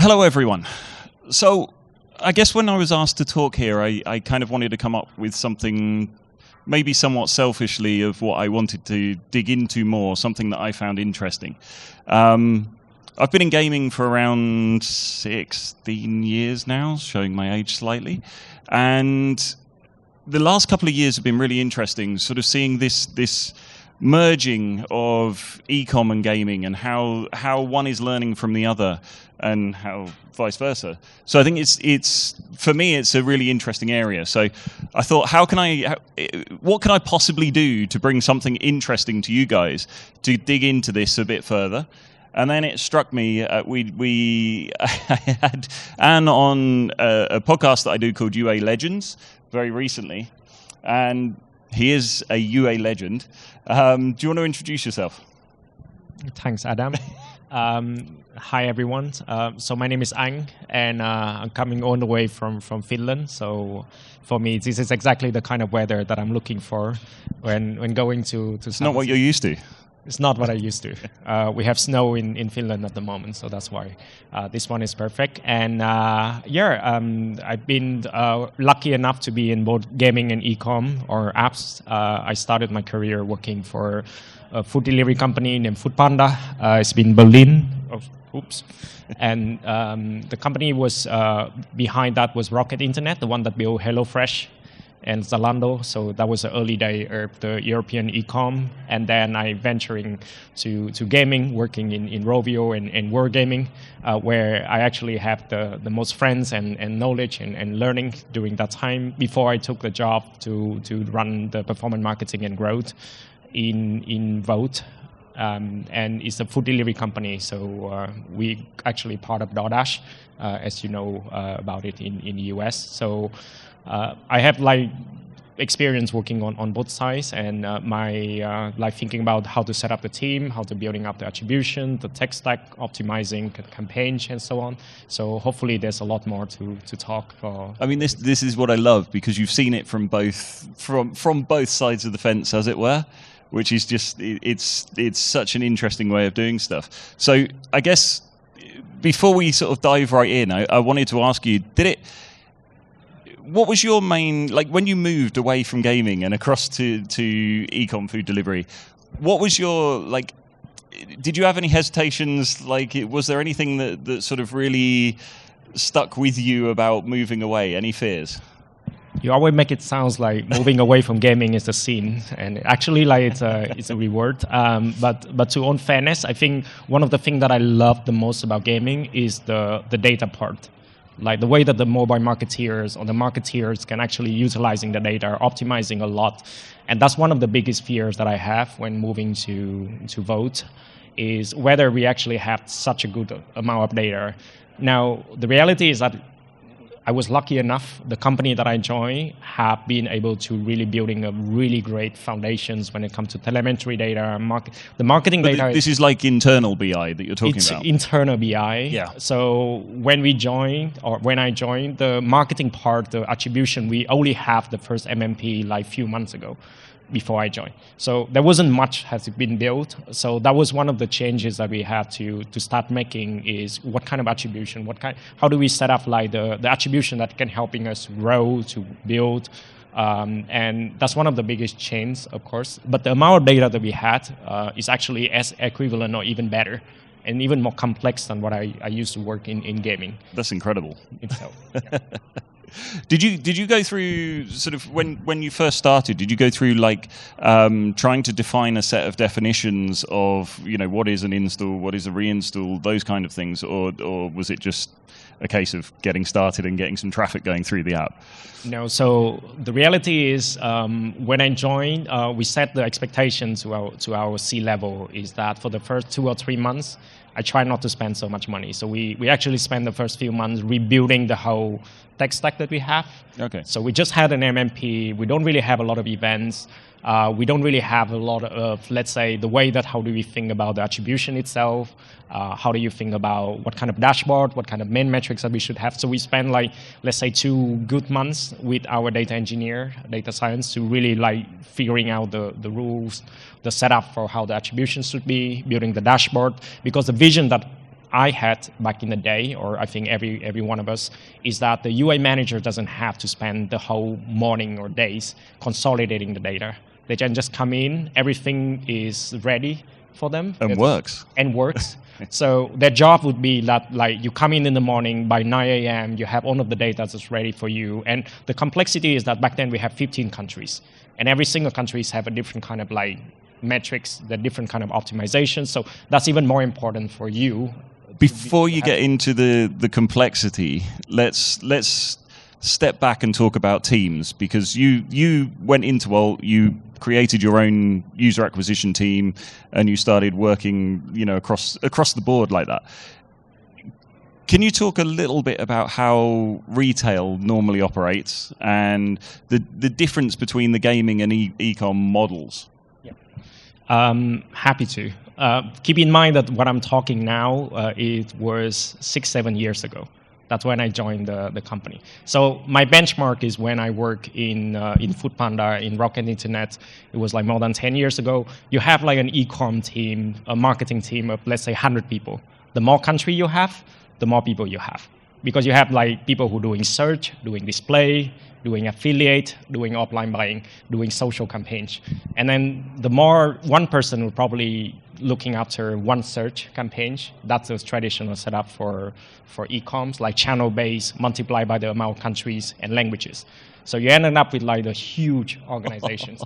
Hello, everyone. So, I guess when I was asked to talk here, I kind of wanted to come up with something, maybe somewhat selfishly, of what I wanted to dig into more, something that I found interesting. I've been in gaming for around 16 years now, showing my age slightly, and the last couple of years have been really interesting, sort of seeing this merging of e-com and gaming, and how one is learning from the other and how vice versa. So I think it's for me it's a really interesting area. So I thought, what can I possibly do to bring something interesting to you guys to dig into this a bit further? And then it struck me, I had Anne on a podcast that I do called UA Legends very recently, and he is a UA legend. Do you want to introduce yourself? Thanks, Adam. Hi, everyone. So my name is Ang, and I'm coming all the way from Finland. So for me, this is exactly the kind of weather that I'm looking for when going to It's not what you're used to. It's not what I used to. We have snow in Finland at the moment, so that's why this one is perfect. And I've been lucky enough to be in both gaming and e-com or apps. I started my career working for a food delivery company named Foodpanda. It's been Berlin. And the company was behind that was Rocket Internet, the one that built HelloFresh and Zalando. So that was the early day of the European e-com. And then I venturing to gaming, working in Rovio and Wargaming, where I actually have the most friends and knowledge and learning during that time before I took the job to run the performance marketing and growth in Vote. And it's a food delivery company, so we actually part of DoorDash, as you know about it in the US. So I have experience working on both sides, and my thinking about how to set up the team, how to building up the attribution, the tech stack, optimizing campaigns, and so on. So hopefully there's a lot more to talk. I mean, this is what I love, because you've seen it from both sides of the fence, as it were, which is just it's such an interesting way of doing stuff. So I guess before we sort of dive right in, I wanted to ask you, what was your main, when you moved away from gaming and across to e-com food delivery, what was your, did you have any hesitations? Was there anything that sort of really stuck with you about moving away? Any fears? You always make it sound like moving away from gaming is a sin, and actually, it's a reward. But to own fairness, I think one of the things that I love the most about gaming is the data part. Like the way that the mobile marketeers or the marketeers can actually utilizing the data, optimizing a lot. And that's one of the biggest fears that I have when moving to Vote, is whether we actually have such a good amount of data. Now, the reality is that I was lucky enough, the company that I joined have been able to really building a really great foundations when it comes to telemetry data, the marketing data. This is like internal BI that you're talking about. It's internal BI. Yeah. So when I joined, the marketing part, the attribution, we only have the first MMP few months ago, before I joined. So there wasn't much has been built. So that was one of the changes that we had to start making, is what kind of attribution, how do we set up the attribution that can helping us grow, to build, and that's one of the biggest changes, of course. But the amount of data that we had is actually as equivalent or even better, and even more complex than what I used to work in gaming. That's incredible. So, yeah. Did you go through sort of when you first started? Did you go through trying to define a set of definitions of what is an install, what is a reinstall, those kind of things, or was it just a case of getting started and getting some traffic going through the app? No. So the reality is, when I joined, we set the expectation to our C-level is that for the first 2 or 3 months, I try not to spend so much money. So we actually spent the first few months rebuilding the whole tech stack that we have. Okay. So we just had an MMP. We don't really have a lot of events. We don't really have a lot of, let's say, the way that how do we think about the attribution itself? How do you think about what kind of dashboard, what kind of main metrics that we should have? So we spend let's say 2 good months with our data engineer, data science, to really figuring out the rules, the setup for how the attribution should be, building the dashboard, because the vision that I had back in the day, or I think every one of us, is that the UA manager doesn't have to spend the whole morning or days consolidating the data. They can just come in, everything is ready for them. And works. So their job would be that, like, you come in the morning, by 9 a.m., you have all of the data that's ready for you. And the complexity is that back then we have 15 countries. And every single countries have a different kind of like metrics, the different kind of optimization. So that's even more important for you. Before you get into the complexity, let's step back and talk about teams, because you went into Volt, you created your own user acquisition team, and you started working, across the board like that. Can you talk a little bit about how retail normally operates and the difference between the gaming and e-com models? Yeah, happy to. Keep in mind that what I'm talking now, it was 6-7 years ago. That's when I joined the company. So my benchmark is when I work in Foodpanda, in Rocket Internet. It was like more than 10 years ago. You have like an e-com team, a marketing team of, let's say, 100 people. The more country you have, the more people you have. Because you have like people who are doing search, doing display, doing affiliate, doing offline buying, doing social campaigns. And then the more one person will probably looking after one search campaign. That's a traditional setup for e-coms, like channel-based, multiplied by the amount of countries and languages. So you ended up with like the huge organizations.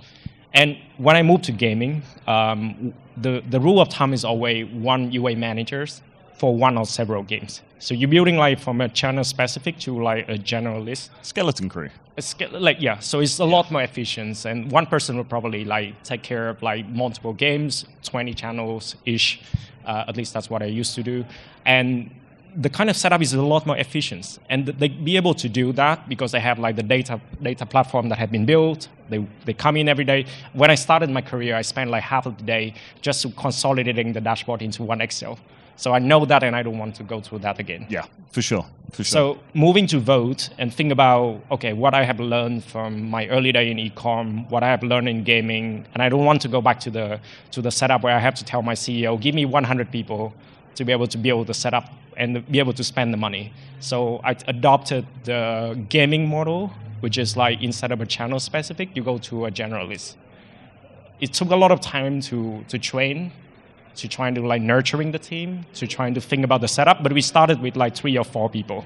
And when I moved to gaming, the rule of thumb is always one UA managers for one or several games. So you're building like from a channel specific to like a generalist. Skeleton crew. So it's a lot more efficient, and one person will probably like take care of like multiple games, 20 channels-ish. At least that's what I used to do. And the kind of setup is a lot more efficient. And they be able to do that because they have like the data platform that had been built. They come in every day. When I started my career, I spent like half of the day just consolidating the dashboard into one Excel. So I know that, and I don't want to go through that again. Yeah, for sure. So moving to Volt and think about, okay, what I have learned from my early day in e-com, what I have learned in gaming, and I don't want to go back to the setup where I have to tell my CEO, give me 100 people to be able to build the setup and be able to spend the money. So I adopted the gaming model, which is like instead of a channel specific, you go to a generalist. It took a lot of time to train, to trying to like nurturing the team, to trying to think about the setup. But we started with like 3 or 4 people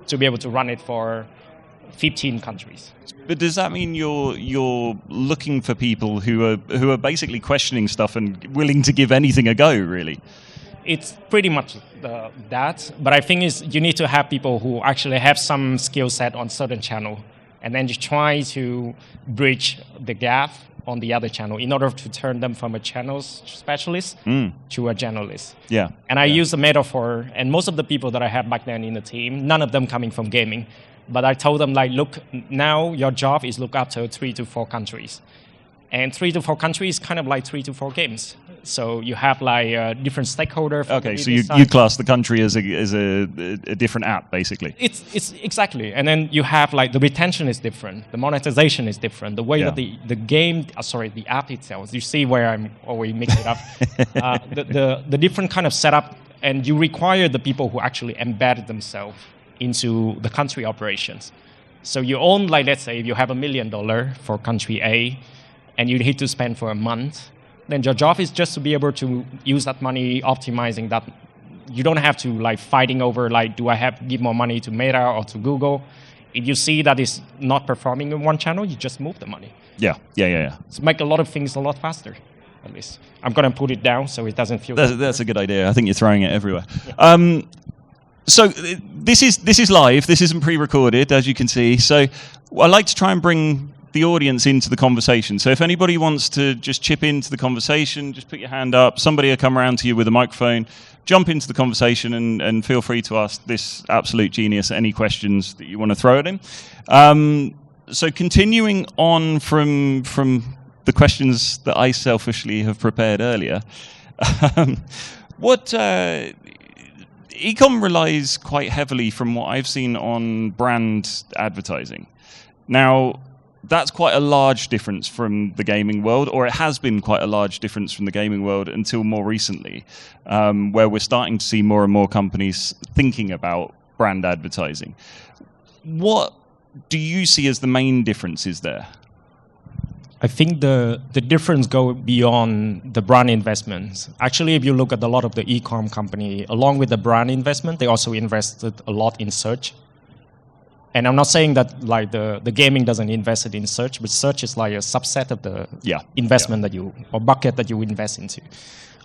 to be able to run it for 15 countries. But does that mean you're looking for people who are basically questioning stuff and willing to give anything a go, really? It's pretty much that. But I think you need to have people who actually have some skill set on certain channel, and then you try to bridge the gap on the other channel in order to turn them from a channel specialist to a generalist. Yeah. And I use a metaphor, and most of the people that I had back then in the team, none of them coming from gaming, but I told them, like, look, now your job is look after 3 to 4 countries. And 3 to 4 countries is kind of like 3 to 4 games. So you have like a different stakeholder. Okay, so you class the country as a different app, basically. It's exactly, and then you have like the retention is different, the monetization is different, the way that the game, the app itself. You see where I'm always mix it up. The different kind of setup, and you require the people who actually embed themselves into the country operations. So you own, like, let's say if you have $1 million for country A, and you need to spend for a month, then your job is just to be able to use that money, optimizing that. You don't have to like fighting over like, do I have to give more money to Meta or to Google? If you see that it's not performing in one channel, you just move the money. Yeah. So make a lot of things a lot faster, at least. I'm going to put it down so it doesn't feel... That's a good idea. I think you're throwing it everywhere. Yeah. So this is live. This isn't pre-recorded, as you can see. So I like to try and bring the audience into the conversation. So if anybody wants to just chip into the conversation, just put your hand up. Somebody will come around to you with a microphone, jump into the conversation, and feel free to ask this absolute genius any questions that you want to throw at him. So continuing on from the questions that I selfishly have prepared earlier, ecom relies quite heavily, from what I've seen, on brand advertising. Now, that's quite a large difference from the gaming world, or it has been quite a large difference from the gaming world until more recently, where we're starting to see more and more companies thinking about brand advertising. What do you see as the main differences there? I think the difference go beyond the brand investments. Actually, if you look at a lot of the e-com company, along with the brand investment, they also invested a lot in search. And I'm not saying that like the gaming doesn't invest in search, but search is like a subset of the investment that you, or bucket that you invest into.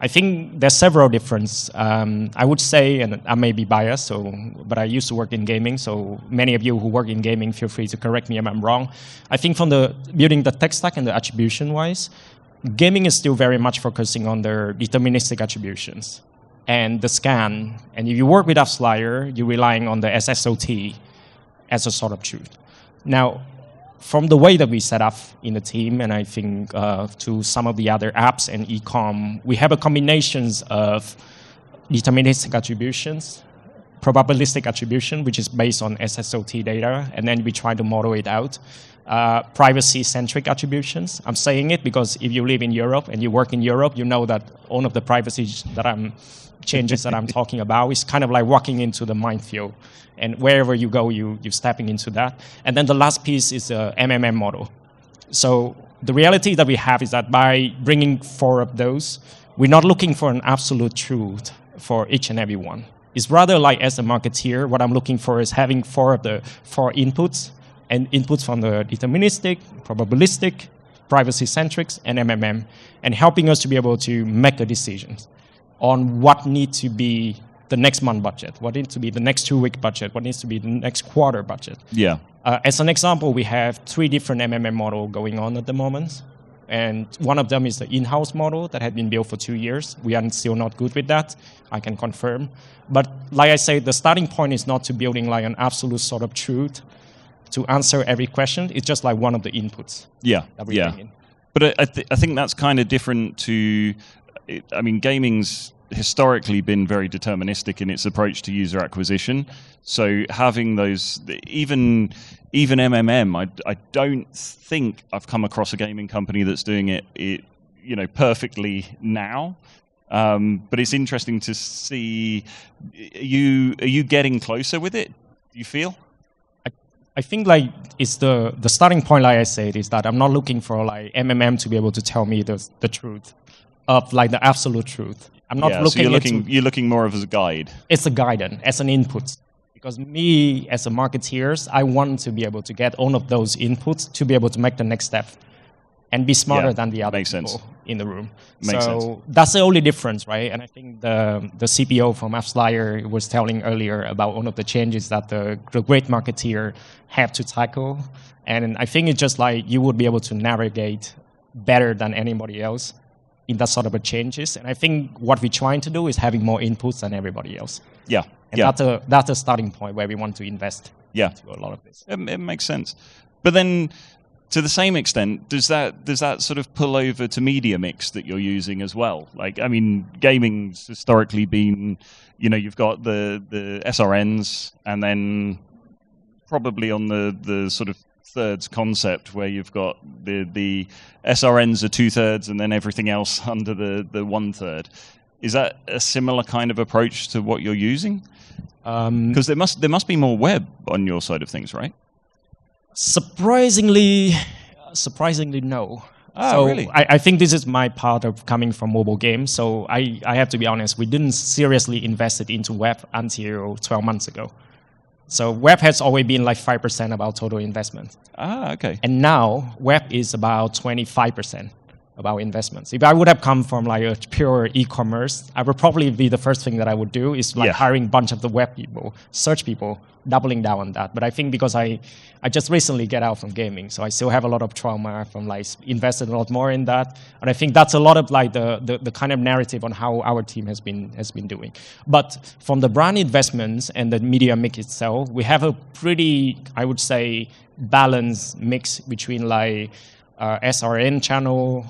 I think there's several differences. I would say, and I may be biased, but I used to work in gaming, so many of you who work in gaming, feel free to correct me if I'm wrong. I think from the building the tech stack and the attribution-wise, gaming is still very much focusing on their deterministic attributions and the scan. And if you work with AppsFlyer, you're relying on the SSOT as a sort of truth. Now, from the way that we set up in the team, and I think to some of the other apps and e-com, we have a combinations of deterministic attributions, probabilistic attribution, which is based on SSOT data, and then we try to model it out. Privacy-centric attributions. I'm saying it because if you live in Europe and you work in Europe, you know that all of the privacy changes that I'm talking about is kind of like walking into the minefield. And wherever you go, you're stepping into that. And then the last piece is the MMM model. So the reality that we have is that by bringing 4 of those, we're not looking for an absolute truth for each and every one. It's rather like as a marketeer, what I'm looking for is having 4 of the 4 inputs, and inputs from the deterministic, probabilistic, privacy-centric, and MMM, and helping us to be able to make a decision on what needs to be the next month budget, what needs to be the next 2-week budget, what needs to be the next quarter budget. Yeah. As an example, we have 3 different MMM models going on at the moment. And one of them is the in-house model that had been built for 2 years. We are still not good with that, I can confirm. But like I say, the starting point is not to building like an absolute sort of truth to answer every question. It's just like one of the inputs that we bring in. But I think that's kind of different to, I mean, gaming's historically been very deterministic in its approach to user acquisition. So having those, even MMM, I don't think I've come across a gaming company that's doing it perfectly now. But it's interesting to see. Are you getting closer with it? Do you feel? I think like it's the starting point, like I said, is that I'm not looking for like MMM to be able to tell me the truth of like the absolute truth. I'm not looking. So you're looking more of as a guide. It's a guidance, as an input. Because me, as a marketeer, I want to be able to get all of those inputs to be able to make the next step and be smarter than the other people in the room. Makes sense. That's the only difference, right? And I think the CPO from AppsFlyer was telling earlier about one of the changes that the great marketeer have to tackle. And I think it's just like you would be able to navigate better than anybody else in that sort of a changes. And I think what we're trying to do is having more inputs than everybody else. Yeah. And that's a starting point where we want to invest into a lot of this. It makes sense. But then to the same extent, does that sort of pull over to media mix that you're using as well? Like, I mean, gaming's historically been, you've got the SRNs, and then probably on the sort of thirds concept where you've got the SRNs are 2/3 and then everything else under the 1/3. Is that a similar kind of approach to what you're using? Because there must be more web on your side of things, right? Surprisingly, no. Oh, really? I think this is my part of coming from mobile games. So I have to be honest, we didn't seriously invest into web until 12 months ago. So web has always been like 5% of our total investment. Okay. And now web is about 25% of our investments. If I would have come from like a pure e-commerce, I would probably be the first thing that I would do is like hiring a bunch of the web people, search people, doubling down on that. But I think because I just recently get out from gaming, so I still have a lot of trauma from like invested a lot more in that. And I think that's a lot of like the kind of narrative on how our team has been doing. But from the brand investments and the media mix itself, we have a pretty, I would say, balanced mix between like SRN channel,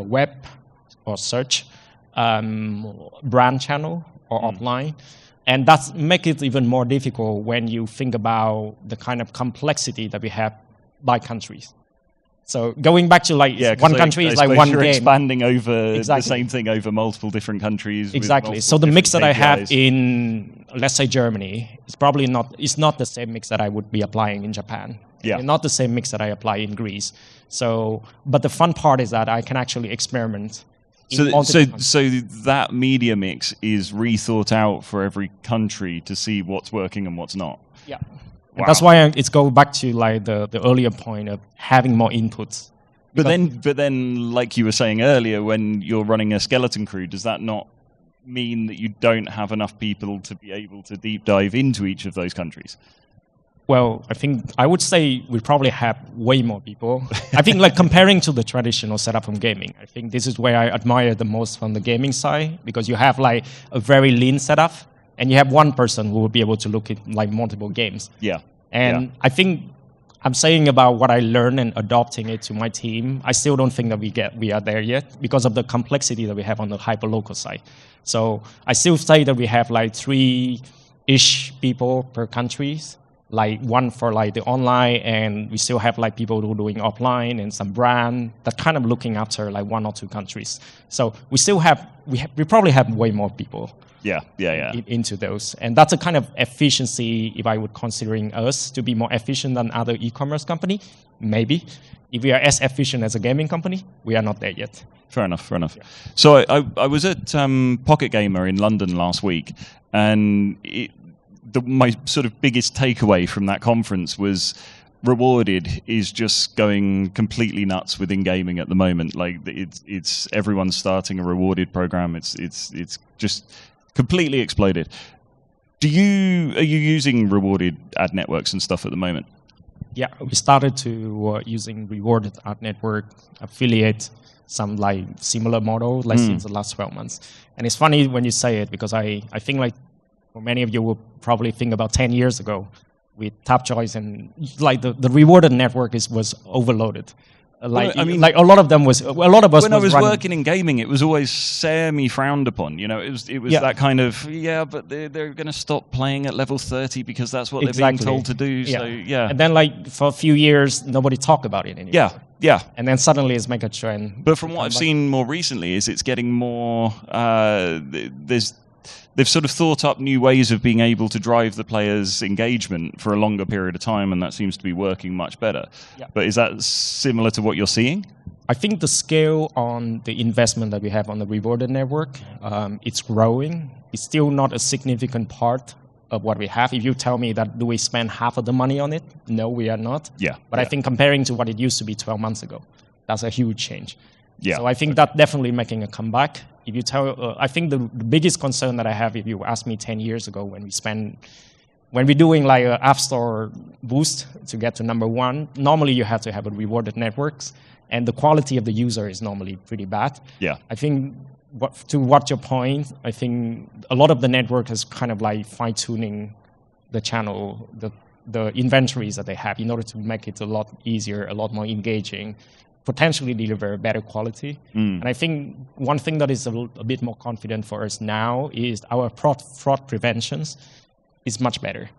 web or search, brand channel or offline. And that makes it even more difficult when you think about the kind of complexity that we have by countries. So going back to like one country is like one you're game. Expanding over the same thing over multiple different countries. Exactly. So the mix that I have in, let's say, Germany, is probably not the same mix that I would be applying in Japan. Yeah. Not the same mix that I apply in Greece. So, but the fun part is that I can actually experiment. So that media mix is rethought out for every country to see what's working and what's not. Yeah. Wow. That's why it's go back to like the earlier point of having more inputs. But then, like you were saying earlier, when you're running a skeleton crew, does that not mean that you don't have enough people to be able to deep dive into each of those countries? Well, I would say we probably have way more people. I think like comparing to the traditional setup from gaming, I think this is where I admire the most from the gaming side, because you have like a very lean setup and you have one person who will be able to look at like multiple games. Yeah. And I think I'm saying about what I learned and adopting it to my team. I still don't think that we are there yet because of the complexity that we have on the hyperlocal side. So I still say that we have like 3-ish people per countries. Like one for like the online, and we still have like people who are doing offline and some brand that kind of looking after like 1 or 2 countries. So we still have we probably have way more people. Into those, and that's a kind of efficiency. If I would considering us to be more efficient than other e-commerce company, maybe if we are as efficient as a gaming company, we are not there yet. Fair enough. Yeah. So I was at Pocket Gamer in London last week, and my sort of biggest takeaway from that conference was Rewarded is just going completely nuts within gaming at the moment. Like it's everyone's starting a Rewarded program. It's just completely exploded. Are you using Rewarded ad networks and stuff at the moment? Yeah, we started to using Rewarded ad network, affiliate, some like similar model like since the last 12 months. And it's funny when you say it, because I think like for many of you will probably think about 10 years ago with Tapjoy, and like the Rewarded network was overloaded. A lot of us. When I was working in gaming, it was always semi-frowned upon. You know, it was that kind of but they're going to stop playing at level 30 because that's what they're being told to do. Yeah. So and then like for a few years, nobody talked about it anymore. Yeah. And then suddenly it's mega trend. But from what I've seen more recently, is it's getting more. They've sort of thought up new ways of being able to drive the players' engagement for a longer period of time, and that seems to be working much better. Yeah. But is that similar to what you're seeing? I think the scale on the investment that we have on the Rewarded network, it's growing. It's still not a significant part of what we have. If you tell me that do we spend half of the money on it, no, we are not. But I think comparing to what it used to be 12 months ago, that's a huge change. So I think that definitely making a comeback. If you tell, I think the biggest concern that I have, if you asked me 10 years ago when we're doing like an App Store boost to get to number 1, normally you have to have a Rewarded networks, and the quality of the user is normally pretty bad. I think to what your point, I think a lot of the network is kind of like fine-tuning the channel, the inventories that they have in order to make it a lot easier, a lot more engaging, potentially deliver better quality. And I think one thing that is a bit more confident for us now is our fraud preventions is much better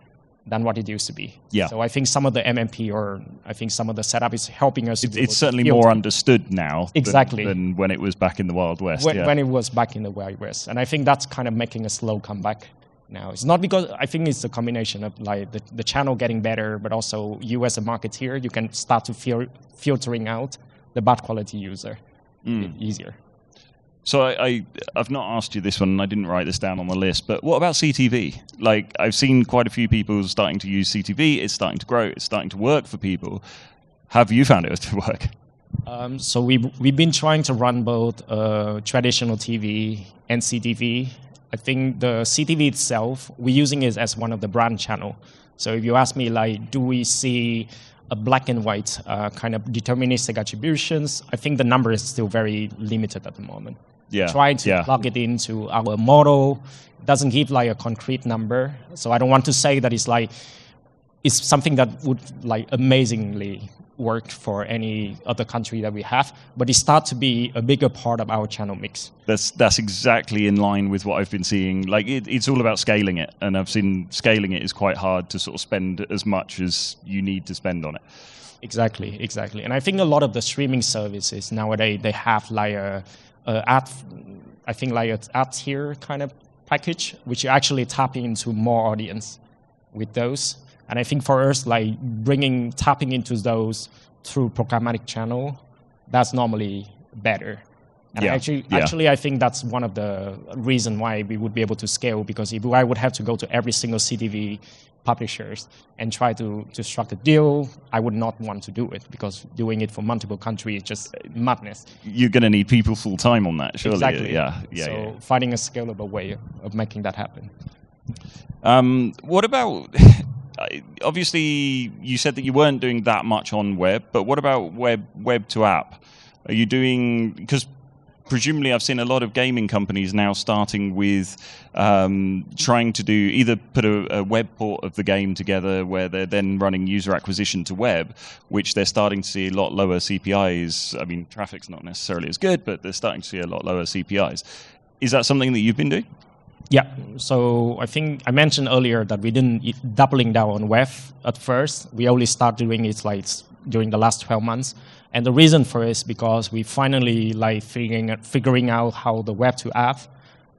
than what it used to be. So I think some of the MMP or I think some of the setup is helping us. It's certainly more understood now than when it was back in the Wild West. When it was back in the Wild West. And I think that's kind of making a slow comeback now. It's not because, I think it's a combination of like the channel getting better, but also you as a marketeer, you can start to filtering out the bad quality user easier. So I've not asked you this one, and I didn't write this down on the list, but what about CTV? Like, I've seen quite a few people starting to use CTV. It's starting to grow. It's starting to work for people. Have you found it to work? So we've been trying to run both traditional TV and CTV. I think the CTV itself, we're using it as one of the brand channel. So if you ask me, like, do we see a black and white kind of deterministic attributions, I think the number is still very limited at the moment. Trying to plug it into our model doesn't give like a concrete number. So I don't want to say that it's something that would like amazingly work for any other country that we have, but it starts to be a bigger part of our channel mix. That's exactly in line with what I've been seeing. Like it's all about scaling it, and I've seen scaling it is quite hard to sort of spend as much as you need to spend on it. Exactly. And I think a lot of the streaming services nowadays, they have like a ad, I think like an ad tier kind of package, which you actually tap into more audience with those. And I think for us, like tapping into those through programmatic channel, that's normally better. And actually, I think that's one of the reasons why we would be able to scale, because if I would have to go to every single CTV publishers and try to strike a deal, I would not want to do it, because doing it for multiple countries is just madness. You're going to need people full time on that, surely. Exactly. Yeah. Finding a scalable way of making that happen. What about, obviously you said that you weren't doing that much on web, but what about web to app? Are you doing, because presumably I've seen a lot of gaming companies now starting with trying to do either put a web port of the game together where they're then running user acquisition to web, which they're starting to see a lot lower CPIs. I mean, traffic's not necessarily as good, but they're starting to see a lot lower CPIs. Is that something that you've been doing? Yeah, so I think I mentioned earlier that we didn't doubling down on web at first. We only started doing it like during the last 12 months. And the reason for it is because we finally like figuring out how the web to app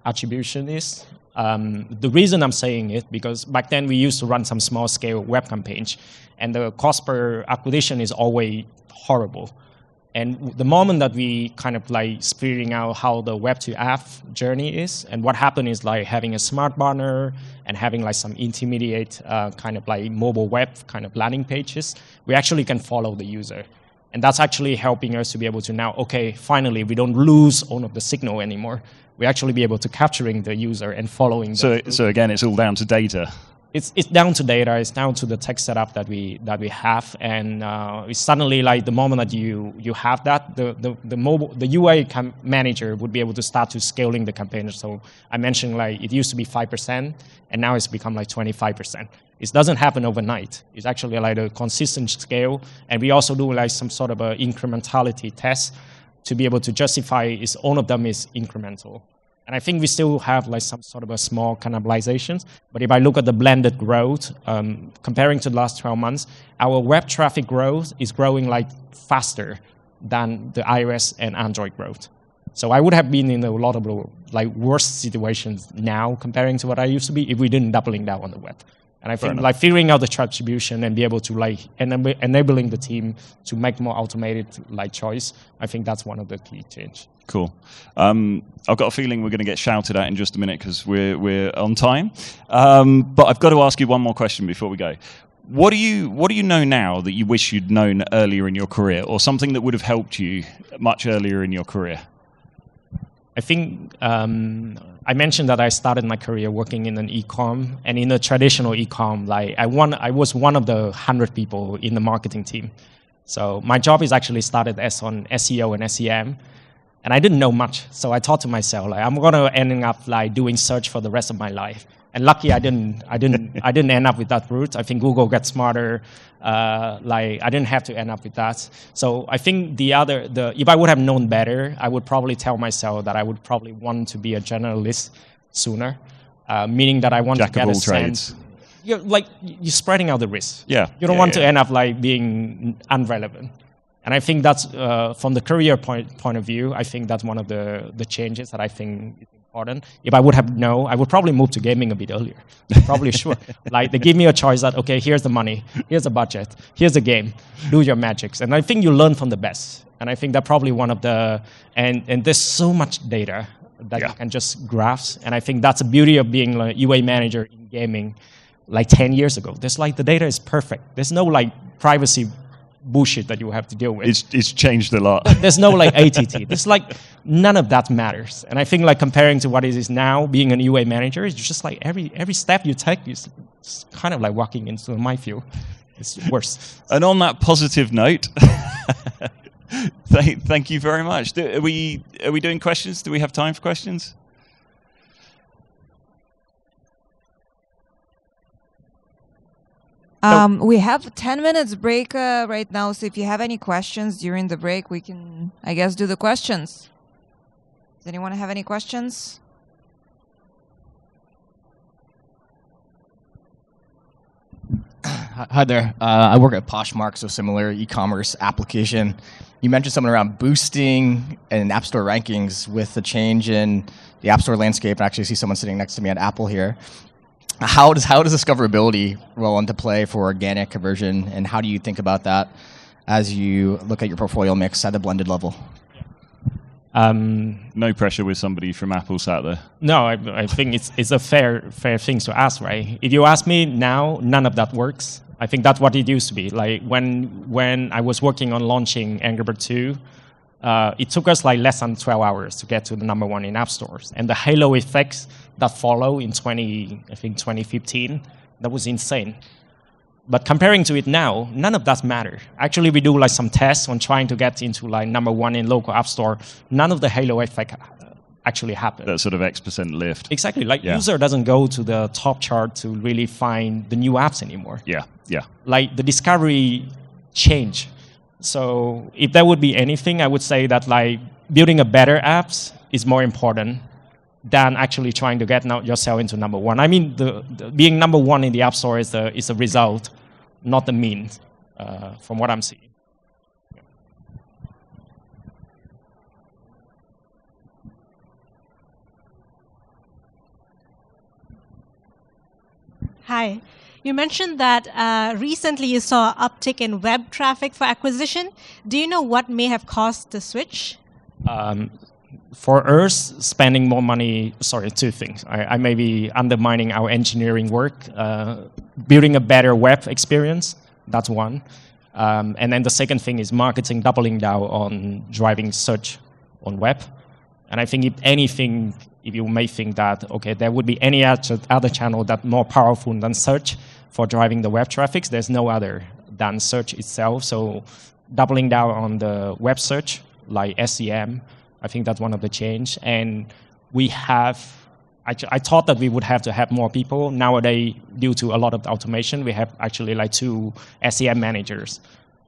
attribution is. The reason I'm saying it, because back then we used to run some small scale web campaigns, and the cost per acquisition is always horrible. And the moment that we kind of like figuring out how the web to app journey is, and what happened is like having a smart banner and having like some intermediate kind of like mobile web kind of landing pages, we actually can follow the user. And that's actually helping us to be able to now, okay, finally, we don't lose all of the signal anymore. We actually be able to capturing the user and following. So again, it's all down to data. It's down to data. It's down to the tech setup that we have, and it's suddenly like the moment that you have that, the UI manager would be able to start to scaling the campaign. So I mentioned like it used to be 5%, and now it's become like 25%. It doesn't happen overnight. It's actually like a consistent scale, and we also do like some sort of a incrementality test to be able to justify is all of them is incremental. And I think we still have like some sort of a small cannibalizations. But if I look at the blended growth, comparing to the last 12 months, our web traffic growth is growing like faster than the iOS and Android growth. So I would have been in a lot of like worse situations now comparing to what I used to be if we didn't doubling down on the web. And I think like figuring out the attribution and be able to like enabling the team to make more automated like choice, I think that's one of the key change. Cool. I've got a feeling we're going to get shouted at in just a minute because we're on time. But I've got to ask you one more question before we go. What do you know now that you wish you'd known earlier in your career, or something that would have helped you much earlier in your career? I think I mentioned that I started my career working in an e-com, and in a traditional e-com, like I was one of the 100 people in the marketing team. So my job is actually started as on SEO and SEM, and I didn't know much. So I thought to myself, like I'm gonna end up like doing search for the rest of my life. And lucky I didn't end up with that route. I think Google got smarter. Like I didn't have to end up with that. So I think if I would have known better, I would probably tell myself that I would probably want to be a generalist sooner, meaning that I want to get a sense. You're spreading out the risk. Yeah. You don't want to end up like being irrelevant. And I think that's from the career point of view. I think that's one of the changes that I think is important. If I would have known, I would probably move to gaming a bit earlier. Probably sure. Like they give me a choice that okay, here's the money, here's the budget, here's the game, do your magics. And I think you learn from the best. And I think that probably one of the and there's so much data that you can just grasp. And I think that's the beauty of being like a UA manager in gaming. Like 10 years ago, there's like the data is perfect. There's no like privacy bullshit that you have to deal with. It's changed a lot. There's no like ATT. There's like none of that matters. And I think like comparing to what it is now, being an UA manager, it's just like every step you take is kind of like walking into a minefield. It's worse. And on that positive note, thank you very much. Are we doing questions? Do we have time for questions? We have a 10 minutes break right now, so if you have any questions during the break, we can, I guess, do the questions. Does anyone have any questions? Hi there. I work at Poshmark, so similar e-commerce application. You mentioned something around boosting and App Store rankings with the change in the App Store landscape. I actually see someone sitting next to me at Apple here. How does discoverability roll into play for organic conversion, and how do you think about that as you look at your portfolio mix at the blended level? No pressure with somebody from Apple sat there. No, I think it's a fair thing to ask, right? If you ask me now, none of that works. I think that's what it used to be. Like when I was working on launching Angry Birds 2, it took us like less than 12 hours to get to the number one in app stores. And the halo effects that follow in 2015, that was insane. But comparing to it now, none of that matter. Actually, we do like some tests on trying to get into like number one in local app store. None of the halo effect actually happened. That sort of X% lift. Exactly. Like user doesn't go to the top chart to really find the new apps anymore. Yeah. Like the discovery change. So if there would be anything, I would say that like building a better apps is more important than actually trying to get yourself into number one. I mean, the being number one in the App Store is a result, not the means, from what I'm seeing. Hi. You mentioned that recently you saw an uptick in web traffic for acquisition. Do you know what may have caused the switch? For us, spending more money, two things. I may be undermining our engineering work. Building a better web experience, that's one. And then the second thing is marketing doubling down on driving search on web. And I think if anything, if you may think that, okay, there would be any other channel that's more powerful than search for driving the web traffic, there's no other than search itself. So doubling down on the web search, like SEM, I think that's one of the change. And we have, I thought that we would have to have more people. Nowadays, due to a lot of automation, we have actually like 2 SEM managers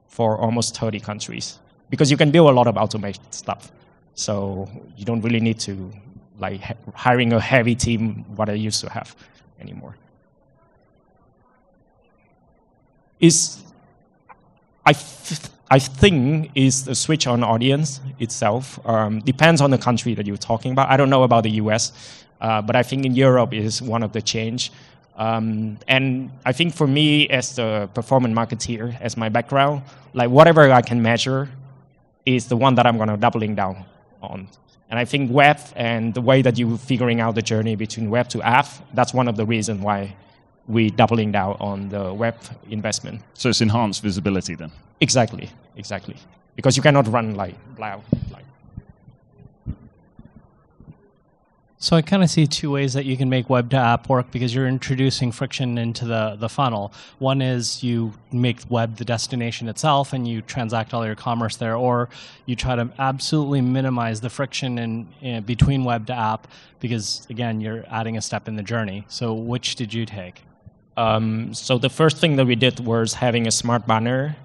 for almost 30 countries. Because you can build a lot of automation stuff. So you don't really need to like hiring a heavy team, what I used to have anymore. I think is the switch on audience itself. Depends on the country that you're talking about. I don't know about the US, but I think in Europe is one of the change. And I think for me as the performance marketeer, as my background, like whatever I can measure is the one that I'm going to doubling down on. And I think web and the way that you're figuring out the journey between web to app, that's one of the reasons why we're doubling down on the web investment. So it's enhanced visibility then? Exactly. Because you cannot run like blah. So I kind of see 2 ways that you can make web to app work because you're introducing friction into the funnel. One is you make web the destination itself and you transact all your commerce there, or you try to absolutely minimize the friction in between web to app because, again, you're adding a step in the journey. So which did you take? So the first thing that we did was having a smart banner.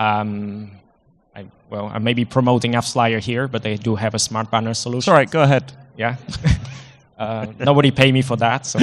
I may be promoting AppsFlyer here, but they do have a smart banner solution. It's all right, go ahead. Yeah. Nobody pay me for that, so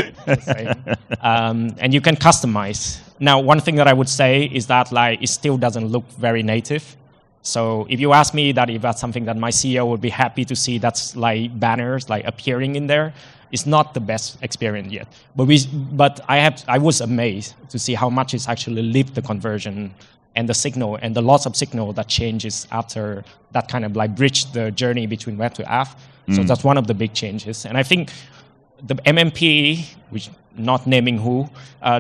and you can customize. Now, one thing that I would say is that like it still doesn't look very native. So if you ask me that if that's something that my CEO would be happy to see, that's like banners like appearing in there, it's not the best experience yet. But I was amazed to see how much it's actually lift the conversion and the signal and the lots of signal that changes after that kind of like bridge the journey between web to app. So that's one of the big changes. And I think the MMP, which not naming who,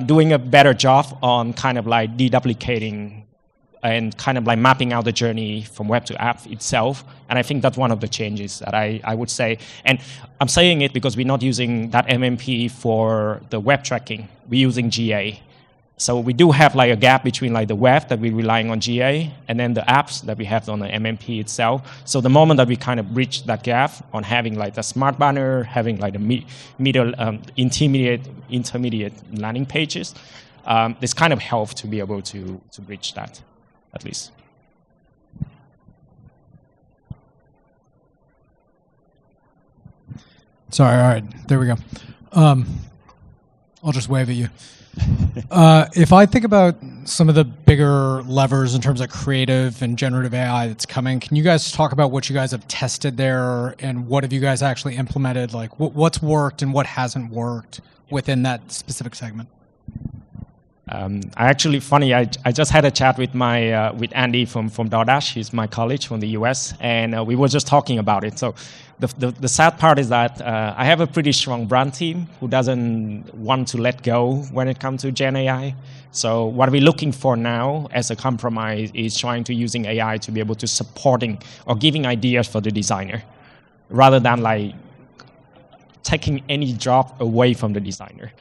doing a better job on kind of like deduplicating and kind of like mapping out the journey from web to app itself. And I think that's one of the changes that I would say. And I'm saying it because we're not using that MMP for the web tracking. We're using GA. So we do have like a gap between like the web that we're relying on GA and then the apps that we have on the MMP itself. So the moment that we kind of bridge that gap on having like the smart banner, having like the intermediate landing pages, this kind of help to be able to bridge that, at least. Sorry, all right, there we go. I'll just wave at you. If I think about some of the bigger levers in terms of creative and generative AI that's coming, can you guys talk about what you guys have tested there and what have you guys actually implemented? Like what's worked and what hasn't worked within that specific segment? I just had a chat with with Andy from DoorDash. He's my colleague from the US, and we were just talking about it. So the sad part is that I have a pretty strong brand team who doesn't want to let go when it comes to Gen AI. So what we're looking for now as a compromise is trying to using AI to be able to supporting or giving ideas for the designer, rather than like taking any job away from the designer.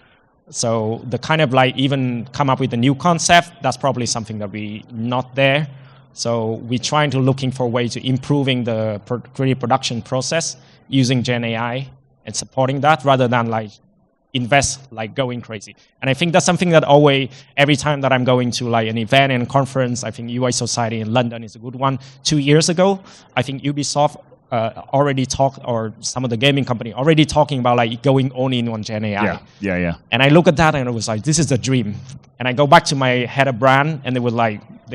So the kind of like even come up with a new concept, that's probably something that we not there. So we're trying to looking for a way to improving the creative production process using Gen AI and supporting that rather than like invest like going crazy. And I think that's something that always, every time that I'm going to like an event and conference, I think UI Society in London is a good one. 2 years ago, I think Ubisoft already talked, or some of the gaming company already talking about like going all in on Gen AI. Yeah. And I look at that and I was like, this is a dream. And I go back to my head of brand and they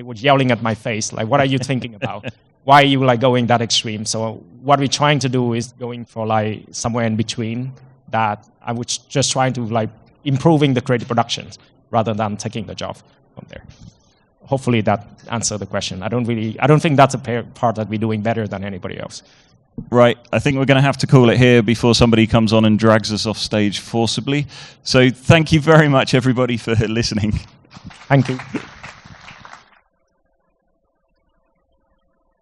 were yelling at my face, like, what are you thinking about? Why are you like going that extreme? So what we're trying to do is going for like somewhere in between that. I was just trying to like improving the creative productions rather than taking the job from there. Hopefully that answered the question. I don't think that's a part that we're doing better than anybody else. Right, I think we're going to have to call it here before somebody comes on and drags us off stage forcibly. So thank you very much, everybody, for listening. Thank you.